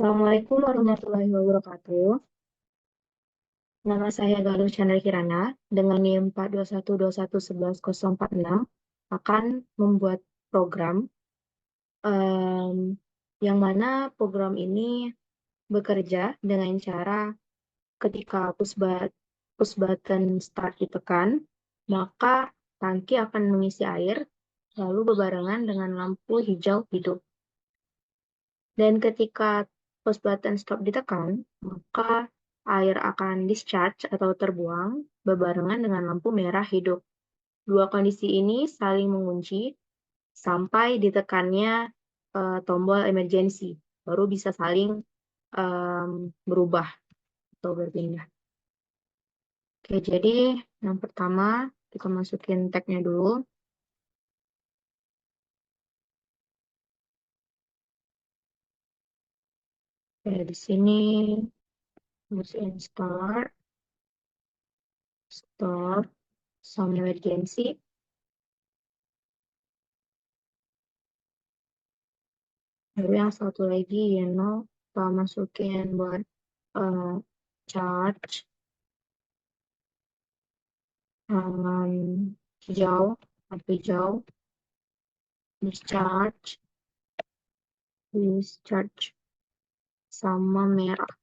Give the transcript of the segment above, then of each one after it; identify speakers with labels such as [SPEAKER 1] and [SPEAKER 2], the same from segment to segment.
[SPEAKER 1] Assalamualaikum warahmatullahi wabarakatuh. Nama saya Galuh Chandra Kirana dengan NIM 42121111046 akan membuat program em, yang mana program ini bekerja dengan cara ketika push button start ditekan, maka tangki akan mengisi air lalu berbarengan dengan lampu hijau hidup. Dan ketika push button stop ditekan, maka air akan discharge atau terbuang berbarengan dengan lampu merah hidup. Dua kondisi ini saling mengunci sampai ditekannya tombol emergency, baru bisa saling berubah atau berpindah. Oke, jadi yang pertama kita masukin tagnya dulu. Oke, di sini masukin start, some emergency. Lalu yang satu lagi, kita masukin buat eh, charge hijau, lampu hijau, discharge, discharge, sama merah,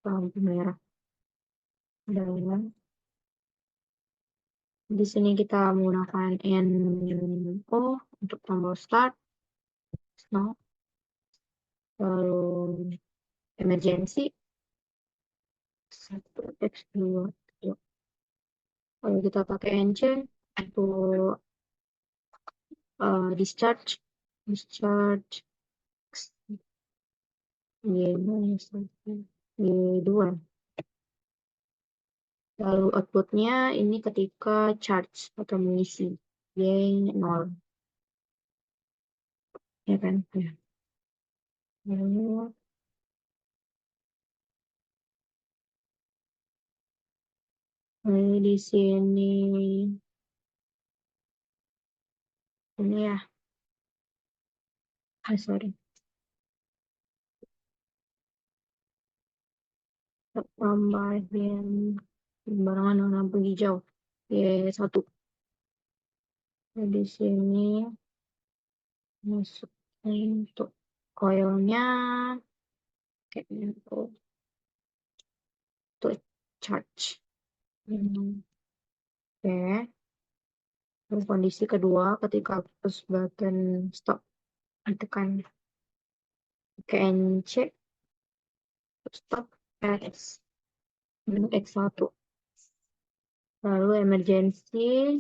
[SPEAKER 1] lampu merah. Dan di sini kita menggunakan NO untuk tombol start, stop, lalu emergency, 1 X 2 3. Lalu kita pakai NC untuk discharge, discharge, Y2. Lalu outputnya ini ketika charge atau mengisi. Y0. Ya kan? Ya. Lalu di sini ini ya. Sorry. Tambahin barengan dengan lampu hijau. Y1. Nah, di sini masukin untuk coilnya kayaknya untuk charge. Oke. Lalu kondisi kedua ketika push button stop ditekan KNC stop X menu X1. Lalu emergency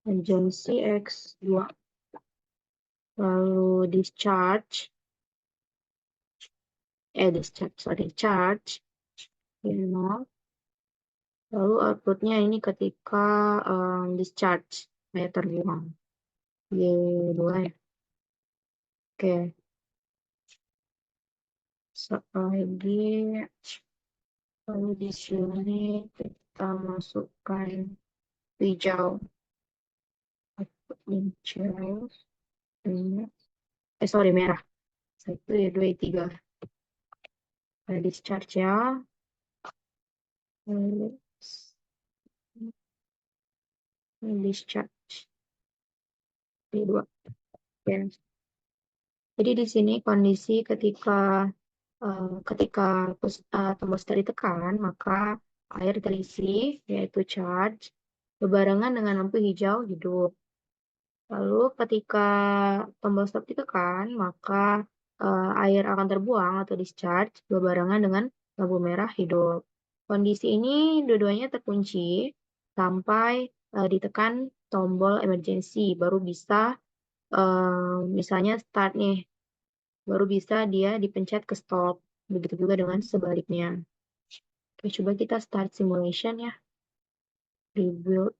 [SPEAKER 1] X2. Lalu charge Y0. Lalu outputnya ini ketika discharge kayak terbuang Y2 ya. Oke, lagi lalu di sini kita masukkan hijau, hijau, sorry, merah. 1 2 3. Discharge ya. Lalu discharge Y2. Ya. Jadi di sini kondisi ketika tombol start ditekan, maka air terisi, yaitu charge, berbarengan dengan lampu hijau hidup. Lalu ketika tombol stop ditekan, maka air akan terbuang atau discharge, berbarengan dengan lampu merah hidup. Kondisi ini dua-duanya terkunci sampai ditekan tombol emergency, baru bisa misalnya start nih, baru bisa dia dipencet ke stop. Begitu juga dengan sebaliknya. Oke, coba kita start simulation ya. Rebuild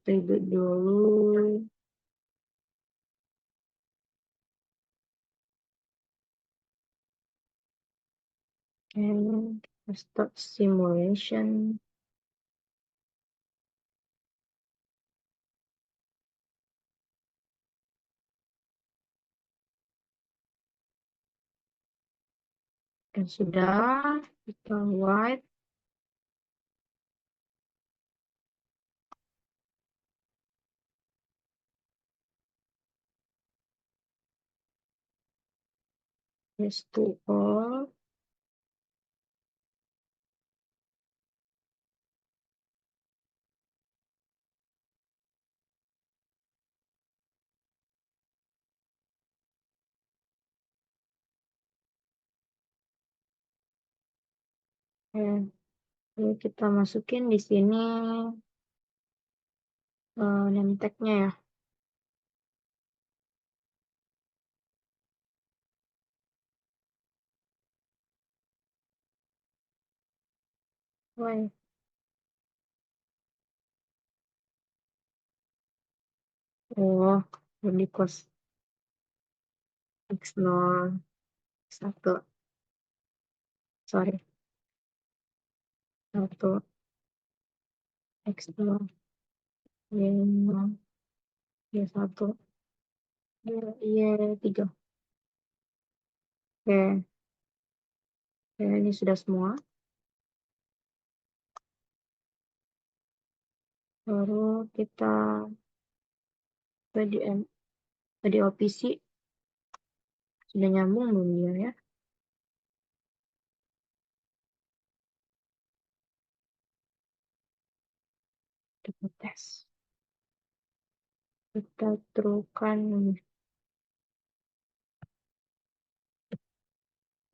[SPEAKER 1] dulu. And start simulation. Sudah, kita white. Yes to all. Ini kita masukin di sini name tag-nya ya. Why? Oh, jadi kos X0 1, sorry, 1 X0 Y0 Y1 Y3. Oke, oke, ini sudah semua. Baru kita di OPC sudah nyambung belum dia ya? Kita tes. Kita terukan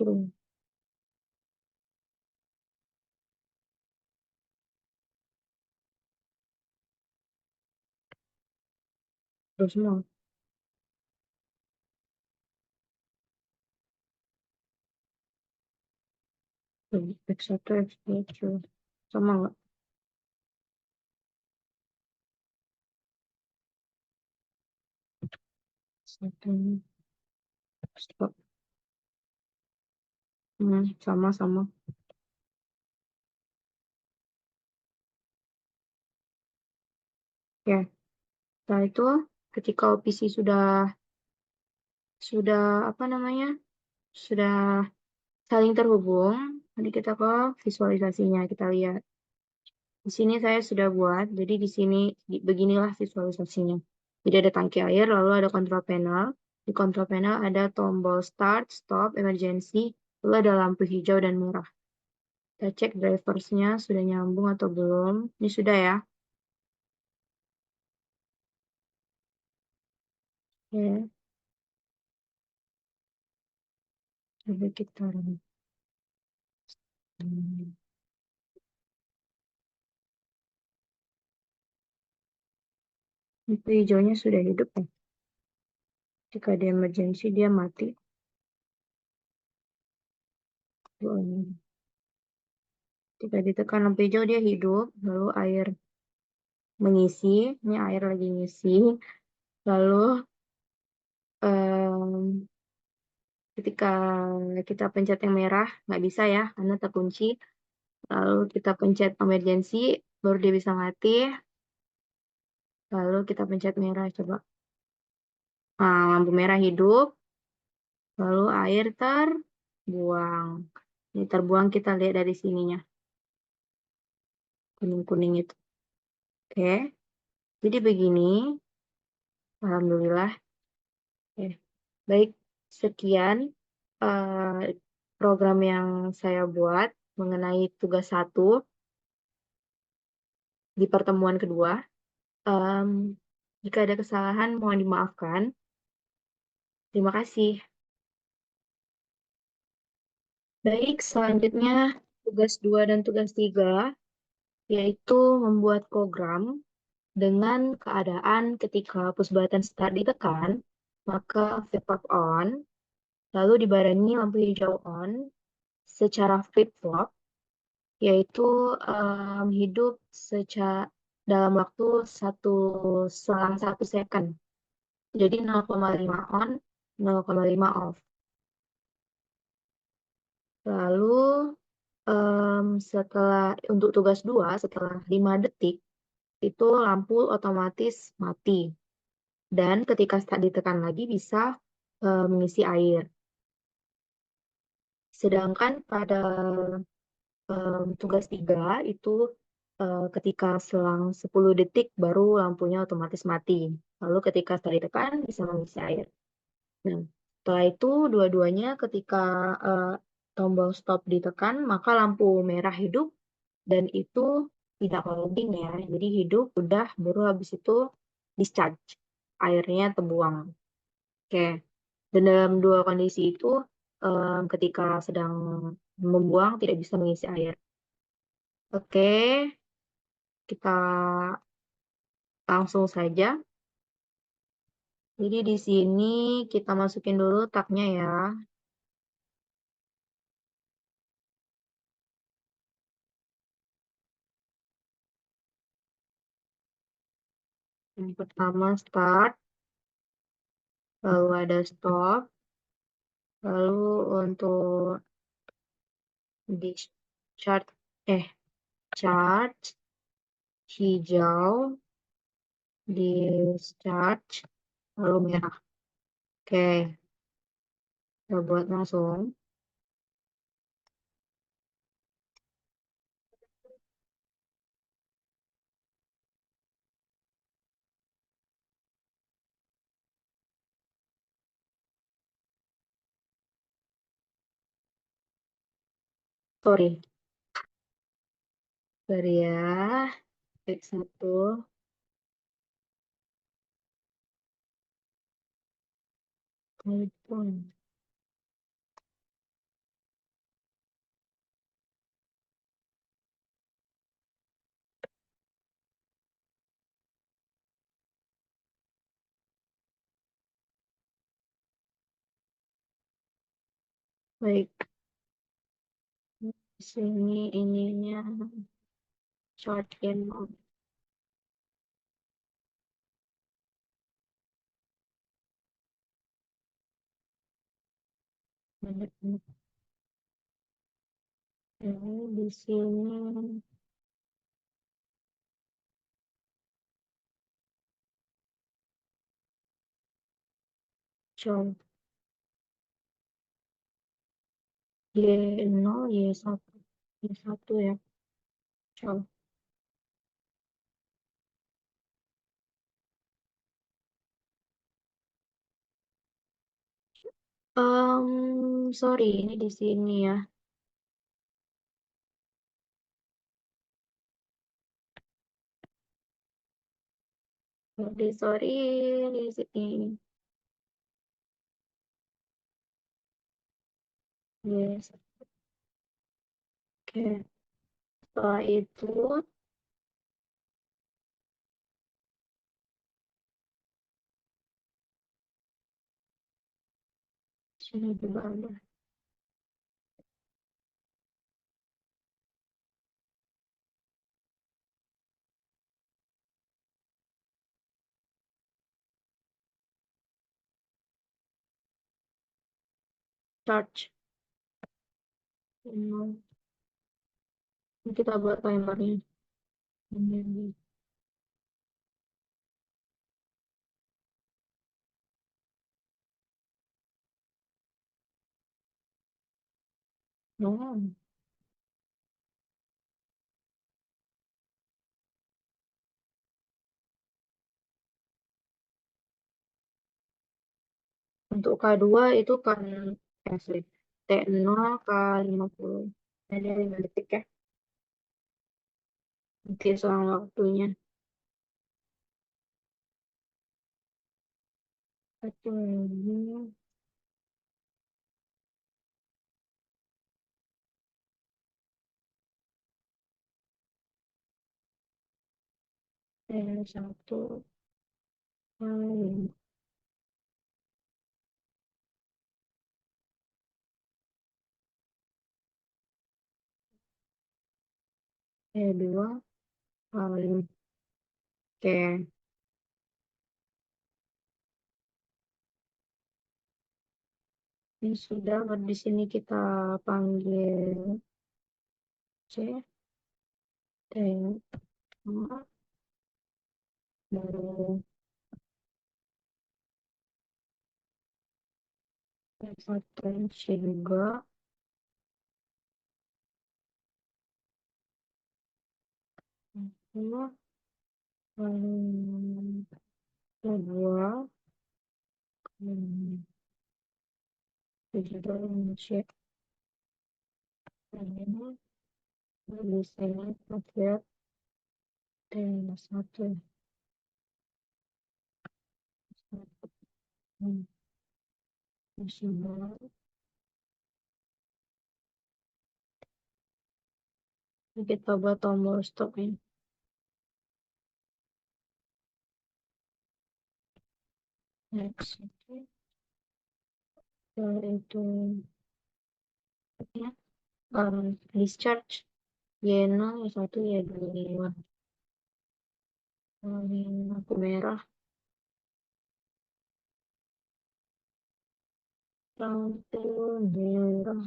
[SPEAKER 1] true. Terus semua. X1, X2, true. Sama nggak? Satu. Stop. Sama-sama. Ya, setelah itu ketika OPC sudah apa namanya? Sudah saling terhubung, nanti kita ke visualisasinya, kita lihat. Di sini saya sudah buat, jadi di sini beginilah visualisasinya. Jadi ada tangki air, lalu ada control panel. Di control panel ada tombol start, stop, emergency, lalu ada lampu hijau dan merah. Kita cek driversnya sudah nyambung atau belum. Ini sudah ya. Oke, coba kita run. Lampu hijaunya sudah hidup ya. Jika ada emergency dia mati. Jika ditekan lampu hijau dia hidup, lalu air mengisi, ini air lagi ngisi, lalu ketika kita pencet yang merah nggak bisa ya karena terkunci, lalu kita pencet emergency baru dia bisa mati, lalu kita pencet merah coba. Lampu merah hidup, lalu air terbuang. Ini terbuang, kita lihat dari sininya kuning-kuning itu. Oke, jadi begini. Alhamdulillah. Oke. Baik, sekian program yang saya buat mengenai tugas 1 di pertemuan kedua. Jika ada kesalahan, mohon dimaafkan. Terima kasih. Baik, selanjutnya tugas 2 dan tugas 3, yaitu membuat program dengan keadaan ketika push button start ditekan, maka flip-flop on, lalu dibarengi lampu hijau on secara flip-flop, yaitu hidup dalam waktu selang 1 second. Jadi 0,5 on, 0,5 off. Lalu untuk tugas 2, setelah 5 detik, itu lampu otomatis mati. Dan ketika start ditekan lagi bisa mengisi air. Sedangkan pada tugas 3 itu ketika selang 10 detik baru lampunya otomatis mati. Lalu ketika setelah ditekan bisa mengisi air. Nah, setelah itu dua-duanya ketika eh, tombol stop ditekan, maka lampu merah hidup dan itu tidak loading ya. Jadi hidup udah baru habis itu discharge. Airnya terbuang. Oke. Dan dalam dua kondisi itu ketika sedang membuang tidak bisa mengisi air. Oke, kita langsung saja. Jadi di sini kita masukin dulu taknya ya. Yang pertama start, lalu ada stop, lalu untuk discharge, charge, hijau, discharge, lalu merah. Oke, kita buat langsung. Sorry, sorry ya. Take satu, telepon. Baik, di sini ininya charge in mode. Ini di sini coba Y0, Y1, Y1 ya. Coba. Sorry, ini di sini ya. Sorry, di sini. Yes, oke. Setelah itu, sini juga ada charge. Ini kita buat timernya. Ini. Oh, untuk K2 itu kan sorry, T0 K50. Ada 5 detik ya. Nanti soal waktunya. Satu lagi. Satu kali. Dua kali. Oke. Ini sudah, di sini kita panggil C, T, A, baru satu C juga. Dua, hmm, kedua, digital Indonesia, ini desain paket satu, nasional. Kita buat tombol stop ini. Next, oke. Itu ya, discharge Y0, Y1, Y2, lampu merah, lampu merah.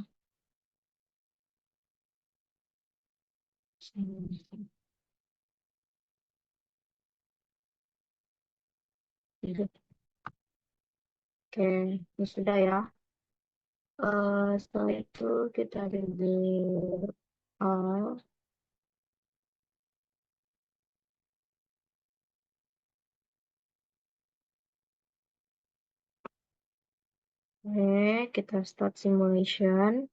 [SPEAKER 1] Oke, ini sudah ya. Setelah itu kita review all. Oke, kita start simulation.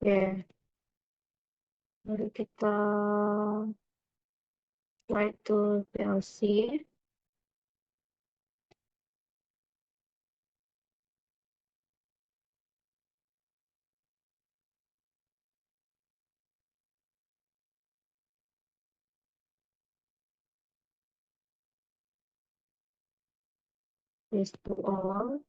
[SPEAKER 1] Oke, baru kita write to PLC. This to all.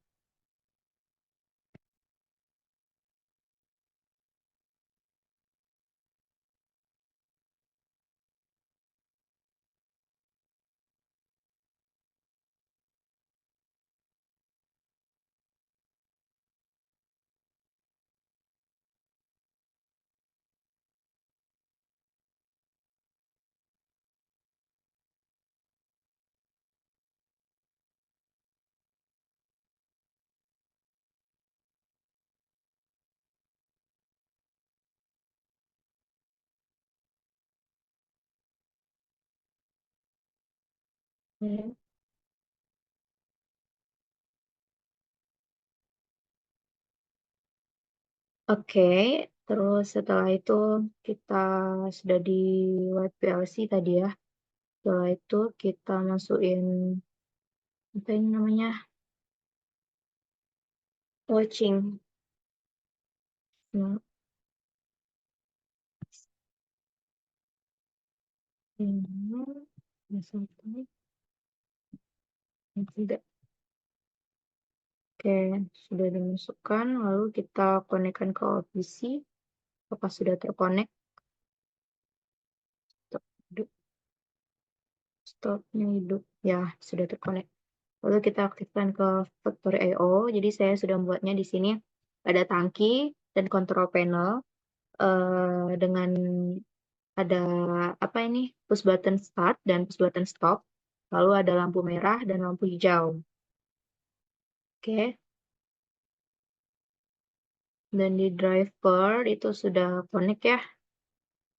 [SPEAKER 1] Oke. Oke, terus setelah itu kita sudah di write PLC tadi ya. Setelah itu kita masukin apa ini namanya? Watching. Nah, ini satu, yang tidak. Oke, sudah dimasukkan. Lalu kita konekkan ke OPC. Apakah sudah terkonek? Stop, hidup. Stopnya hidup. Ya, sudah terkonek. Lalu kita aktifkan ke Factory I/O. Jadi saya sudah membuatnya di sini ada tangki dan control panel dengan ada apa ini push button start dan push button stop. Lalu ada lampu merah dan lampu hijau. Oke. Dan di driver itu sudah connect ya.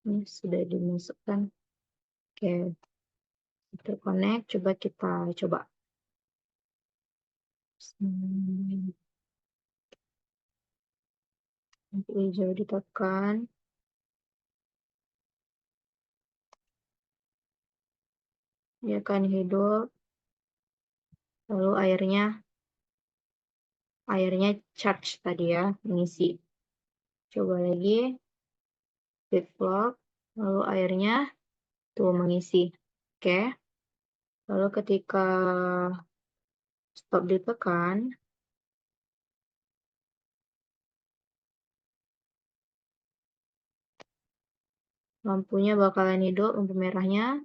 [SPEAKER 1] Ini sudah dimasukkan. Oke, terconnect. Coba kita coba. Lampu hijau ditekan. Ya kan hidup. Lalu airnya charge tadi ya, mengisi. Coba lagi, flip flop. Lalu airnya tuh mengisi. Oke. Lalu ketika stop ditekan, lampunya bakalan hidup, lampu merahnya.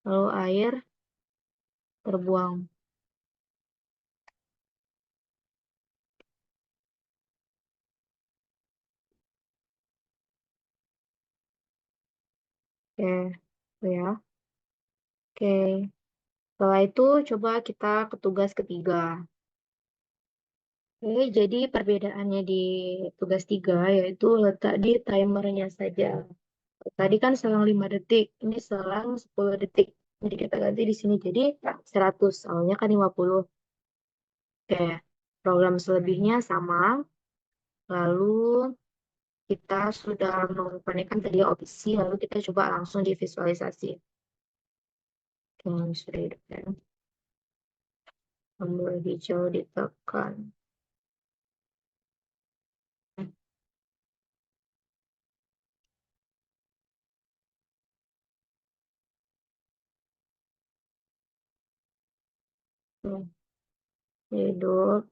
[SPEAKER 1] Lalu air terbuang. Oke, oh ya. Oke. Setelah itu coba kita ke tugas ketiga. Oke, jadi perbedaannya di tugas tiga yaitu letak di timernya saja. Tadi kan selang 5 detik, ini selang 10 detik. Jadi kita ganti di sini jadi 100, awalnya kan 50. Oke, program selebihnya sama. Lalu kita sudah mengumpulkan tadi opsi, lalu kita coba langsung divisualisasi. Oke, sudah hidupkan. Tombol hijau ditekan. Oke, hidup.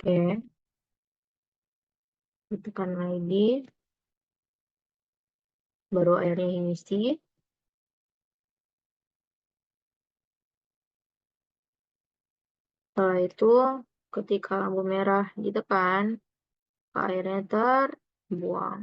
[SPEAKER 1] Oke, tekan lagi. Baru airnya ngisi. Setelah itu, ketika lampu merah ditekan, airnya terbuang.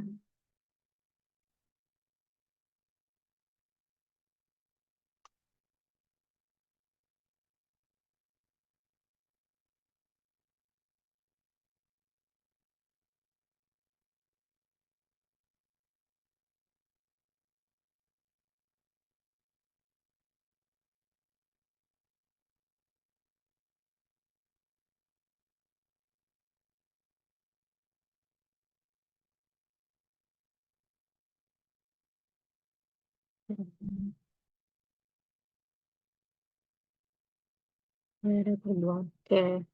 [SPEAKER 1] Airnya terbuang. Oke,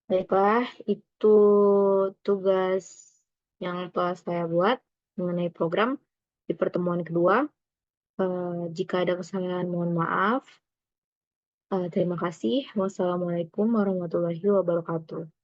[SPEAKER 1] baiklah, itu tugas yang telah saya buat mengenai program di pertemuan kedua. Jika ada kesalahan, mohon maaf. Terima kasih. Wassalamualaikum warahmatullahi wabarakatuh.